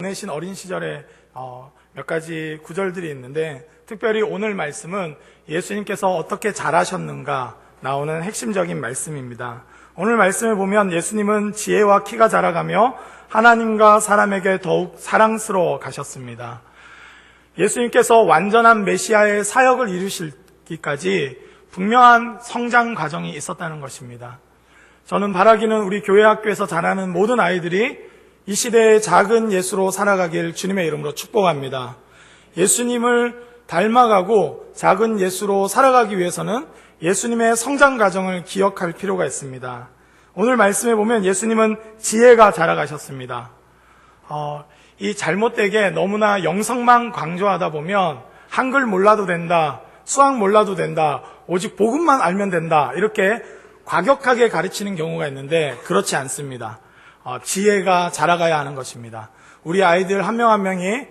보내신 어린 시절에 몇 가지 구절들이 있는데, 특별히 오늘 말씀은 예수님께서 어떻게 자라셨는가 나오는 핵심적인 말씀입니다. 오늘 말씀을 보면 예수님은 지혜와 키가 자라가며 하나님과 사람에게 더욱 사랑스러워 가셨습니다. 예수님께서 완전한 메시아의 사역을 이루시기까지 분명한 성장 과정이 있었다는 것입니다. 저는 바라기는 우리 교회 학교에서 자라는 모든 아이들이 이 시대의 작은 예수로 살아가길 주님의 이름으로 축복합니다. 예수님을 닮아가고 작은 예수로 살아가기 위해서는 예수님의 성장 과정을 기억할 필요가 있습니다. 오늘 말씀에 보면 예수님은 지혜가 자라가셨습니다. 이 잘못되게 너무나 영성만 강조하다 보면 한글 몰라도 된다, 수학 몰라도 된다, 오직 복음만 알면 된다, 이렇게 과격하게 가르치는 경우가 있는데 그렇지 않습니다. 지혜가 자라가야 하는 것입니다. 우리 아이들 한 명 한 명이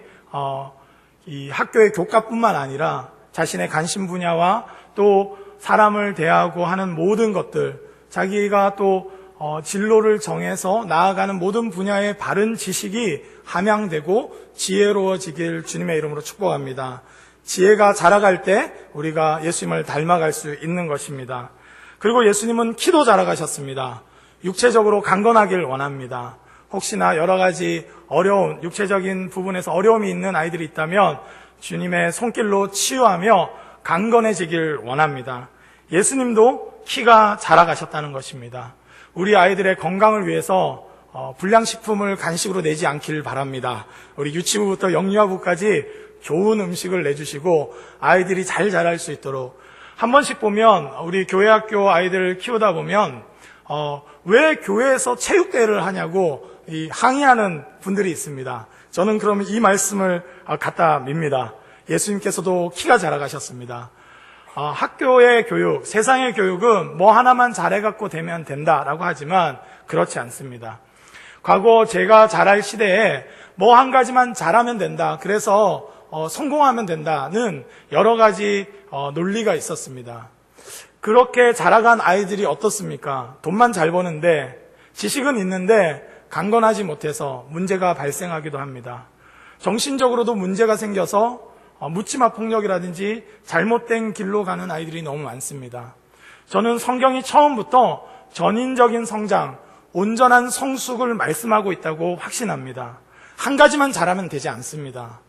이 학교의 교과뿐만 아니라 자신의 관심 분야와 또 사람을 대하고 하는 모든 것들, 자기가 또 진로를 정해서 나아가는 모든 분야의 바른 지식이 함양되고 지혜로워지길 주님의 이름으로 축복합니다. 지혜가 자라갈 때 우리가 예수님을 닮아갈 수 있는 것입니다. 그리고 예수님은 키도 자라가셨습니다. 육체적으로 강건하길 원합니다. 혹시나 여러 가지 어려운 육체적인 부분에서 어려움이 있는 아이들이 있다면 주님의 손길로 치유하며 강건해지길 원합니다. 예수님도 키가 자라가셨다는 것입니다. 우리 아이들의 건강을 위해서 불량식품을 간식으로 내지 않기를 바랍니다. 우리 유치부부터 영유아부까지 좋은 음식을 내주시고 아이들이 잘 자랄 수 있도록. 한 번씩 보면 우리 교회학교 아이들을 키우다 보면 왜 교회에서 체육대회를 하냐고 항의하는 분들이 있습니다. 저는 그러면 이 말씀을 갖다 밉니다. 예수님께서도 키가 자라가셨습니다. 학교의 교육, 세상의 교육은 뭐 하나만 잘해갖고 되면 된다라고 하지만 그렇지 않습니다. 과거 제가 자랄 시대에 뭐 한 가지만 잘하면 된다, 그래서 성공하면 된다는 여러 가지 논리가 있었습니다. 그렇게 자라간 아이들이 어떻습니까? 돈만 잘 버는데 지식은 있는데 강건하지 못해서 문제가 발생하기도 합니다. 정신적으로도 문제가 생겨서 묻지마 폭력이라든지 잘못된 길로 가는 아이들이 너무 많습니다. 저는 성경이 처음부터 전인적인 성장, 온전한 성숙을 말씀하고 있다고 확신합니다. 한 가지만 잘하면 되지 않습니다.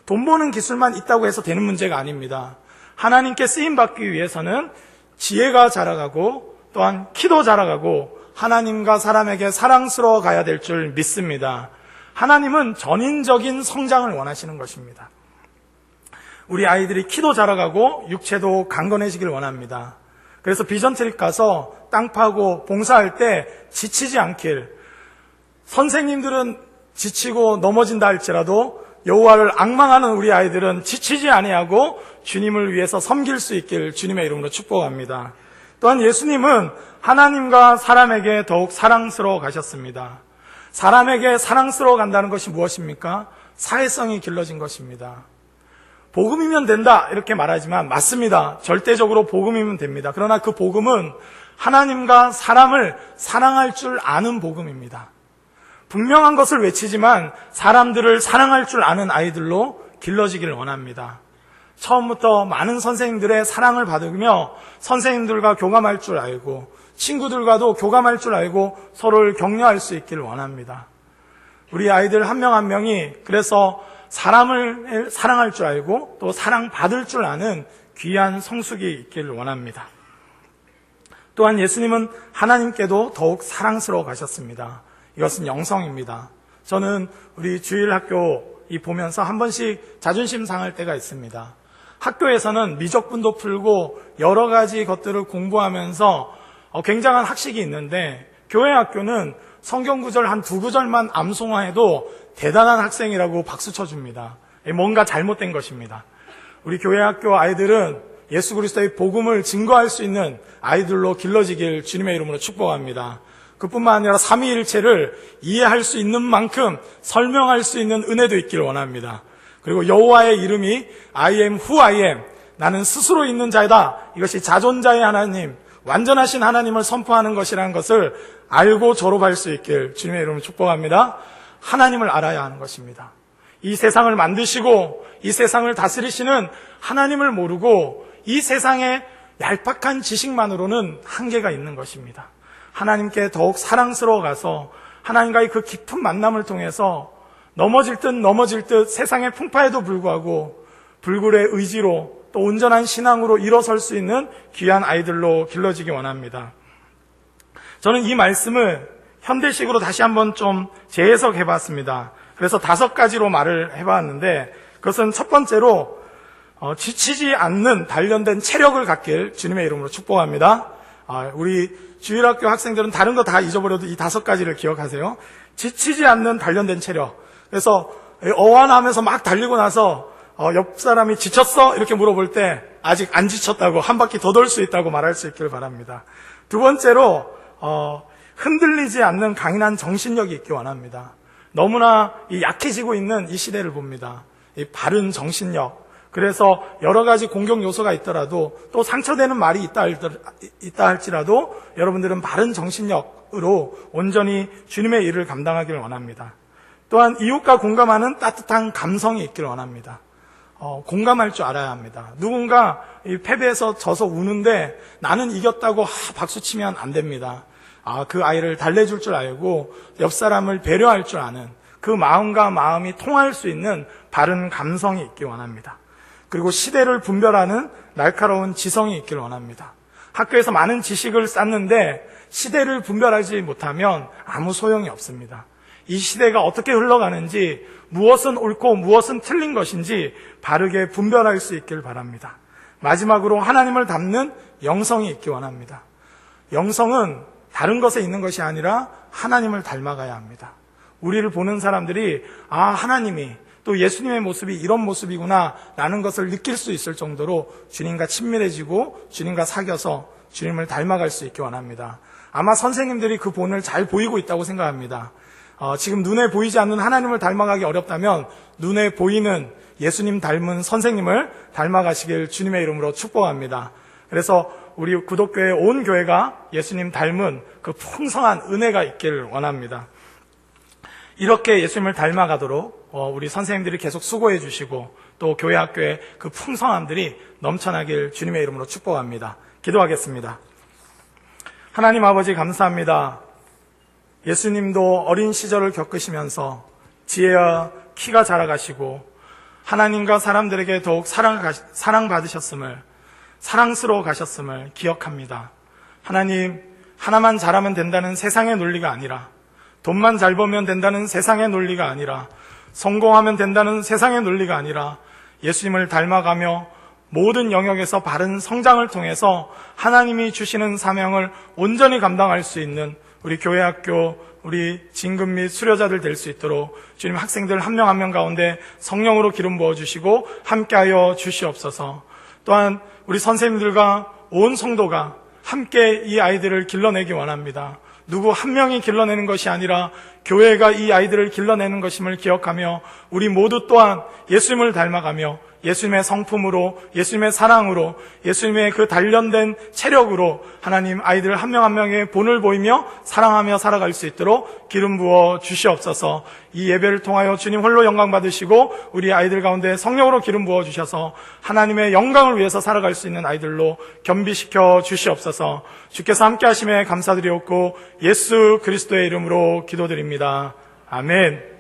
돈 버는 기술만 있다고 해서 되는 문제가 아닙니다. 하나님께 쓰임받기 위해서는 지혜가 자라가고 또한 키도 자라가고 하나님과 사람에게 사랑스러워 가야 될 줄 믿습니다. 하나님은 전인적인 성장을 원하시는 것입니다. 우리 아이들이 키도 자라가고 육체도 강건해지길 원합니다. 그래서 비전트립 가서 땅 파고 봉사할 때 지치지 않길, 선생님들은 지치고 넘어진다 할지라도 여호와를 앙망하는 우리 아이들은 지치지 아니하고 주님을 위해서 섬길 수 있길 주님의 이름으로 축복합니다. 또한 예수님은 하나님과 사람에게 더욱 사랑스러워 가셨습니다. 사람에게 사랑스러워 간다는 것이 무엇입니까? 사회성이 길러진 것입니다. 복음이면 된다 이렇게 말하지만 맞습니다. 절대적으로 복음이면 됩니다. 그러나 그 복음은 하나님과 사람을 사랑할 줄 아는 복음입니다. 분명한 것을 외치지만 사람들을 사랑할 줄 아는 아이들로 길러지기를 원합니다. 처음부터 많은 선생님들의 사랑을 받으며 선생님들과 교감할 줄 알고 친구들과도 교감할 줄 알고 서로를 격려할 수 있기를 원합니다. 우리 아이들 한 명 한 명이 그래서 사람을 사랑할 줄 알고 또 사랑받을 줄 아는 귀한 성숙이 있기를 원합니다. 또한 예수님은 하나님께도 더욱 사랑스러워 가셨습니다. 이것은 영성입니다. 저는 우리 주일학교 보면서 한 번씩 자존심 상할 때가 있습니다. 학교에서는 미적분도 풀고 여러 가지 것들을 공부하면서 굉장한 학식이 있는데 교회 학교는 성경 구절 한 2구절만 암송화해도 대단한 학생이라고 박수 쳐줍니다. 뭔가 잘못된 것입니다. 우리 교회 학교 아이들은 예수 그리스도의 복음을 증거할 수 있는 아이들로 길러지길 주님의 이름으로 축복합니다. 그뿐만 아니라 삼위일체를 이해할 수 있는 만큼 설명할 수 있는 은혜도 있기를 원합니다. 그리고 여호와의 이름이 I am who I am, 나는 스스로 있는 자이다, 이것이 자존자의 하나님, 완전하신 하나님을 선포하는 것이라는 것을 알고 졸업할 수 있길 주님의 이름으로 축복합니다. 하나님을 알아야 하는 것입니다. 이 세상을 만드시고 이 세상을 다스리시는 하나님을 모르고 이 세상의 얄팍한 지식만으로는 한계가 있는 것입니다. 하나님께 더욱 사랑스러워 가서 하나님과의 그 깊은 만남을 통해서 넘어질 듯 세상의 풍파에도 불구하고 불굴의 의지로 또 온전한 신앙으로 일어설 수 있는 귀한 아이들로 길러지기 원합니다. 저는 이 말씀을 현대식으로 다시 한번 좀 재해석해 봤습니다. 그래서 5가지로 말을 해봤는데, 그것은 첫 번째로 지치지 않는 단련된 체력을 갖길 주님의 이름으로 축복합니다. 우리 주일학교 학생들은 다른 거 다 잊어버려도 이 5가지를 기억하세요. 지치지 않는 단련된 체력. 그래서 어안하면서 막 달리고 나서 옆 사람이 지쳤어? 이렇게 물어볼 때 아직 안 지쳤다고, 한 바퀴 더 돌 수 있다고 말할 수 있기를 바랍니다. 두 번째로 흔들리지 않는 강인한 정신력이 있기 원합니다. 너무나 약해지고 있는 이 시대를 봅니다. 이 바른 정신력. 그래서 여러 가지 공격 요소가 있더라도, 또 상처되는 말이 있다 할지라도 여러분들은 바른 정신력으로 온전히 주님의 일을 감당하기를 원합니다. 또한 이웃과 공감하는 따뜻한 감성이 있기를 원합니다. 공감할 줄 알아야 합니다. 누군가 이 패배해서 져서 우는데 나는 이겼다고 박수치면 안 됩니다. 그 아이를 달래줄 줄 알고 옆 사람을 배려할 줄 아는 그 마음과 마음이 통할 수 있는 바른 감성이 있기 원합니다. 그리고 시대를 분별하는 날카로운 지성이 있기를 원합니다. 학교에서 많은 지식을 쌓는데 시대를 분별하지 못하면 아무 소용이 없습니다. 이 시대가 어떻게 흘러가는지, 무엇은 옳고 무엇은 틀린 것인지 바르게 분별할 수 있길 바랍니다. 마지막으로 하나님을 닮는 영성이 있기 원합니다. 영성은 다른 것에 있는 것이 아니라 하나님을 닮아가야 합니다. 우리를 보는 사람들이 하나님이, 또 예수님의 모습이 이런 모습이구나 라는 것을 느낄 수 있을 정도로 주님과 친밀해지고 주님과 사귀어서 주님을 닮아갈 수 있기 원합니다. 아마 선생님들이 그 본을 잘 보이고 있다고 생각합니다. 지금 눈에 보이지 않는 하나님을 닮아가기 어렵다면 눈에 보이는 예수님 닮은 선생님을 닮아가시길 주님의 이름으로 축복합니다. 그래서 우리 구독교회 온 교회가 예수님 닮은 그 풍성한 은혜가 있기를 원합니다. 이렇게 예수님을 닮아가도록 우리 선생님들이 계속 수고해 주시고, 또 교회 학교에 그 풍성함들이 넘쳐나길 주님의 이름으로 축복합니다. 기도하겠습니다. 하나님 아버지, 감사합니다. 예수님도 어린 시절을 겪으시면서 지혜와 키가 자라가시고 하나님과 사람들에게 더욱 사랑받으셨음을, 사랑스러워 가셨음을 기억합니다. 하나님, 하나만 잘하면 된다는 세상의 논리가 아니라, 돈만 잘 벌면 된다는 세상의 논리가 아니라, 성공하면 된다는 세상의 논리가 아니라 예수님을 닮아가며 모든 영역에서 바른 성장을 통해서 하나님이 주시는 사명을 온전히 감당할 수 있는 우리 교회 학교, 우리 진급 및 수료자들 될 수 있도록 주님, 학생들 한 명 한 명 가운데 성령으로 기름 부어주시고 함께하여 주시옵소서. 또한 우리 선생님들과 온 성도가 함께 이 아이들을 길러내기 원합니다. 누구 한 명이 길러내는 것이 아니라 교회가 이 아이들을 길러내는 것임을 기억하며 우리 모두 또한 예수님을 닮아가며 예수님의 성품으로, 예수님의 사랑으로, 예수님의 그 단련된 체력으로 하나님 아이들 한 명 한 명의 본을 보이며 사랑하며 살아갈 수 있도록 기름 부어 주시옵소서. 이 예배를 통하여 주님 홀로 영광 받으시고 우리 아이들 가운데 성령으로 기름 부어 주셔서 하나님의 영광을 위해서 살아갈 수 있는 아이들로 겸비시켜 주시옵소서. 주께서 함께 하심에 감사드리옵고 예수 그리스도의 이름으로 기도드립니다. 아멘.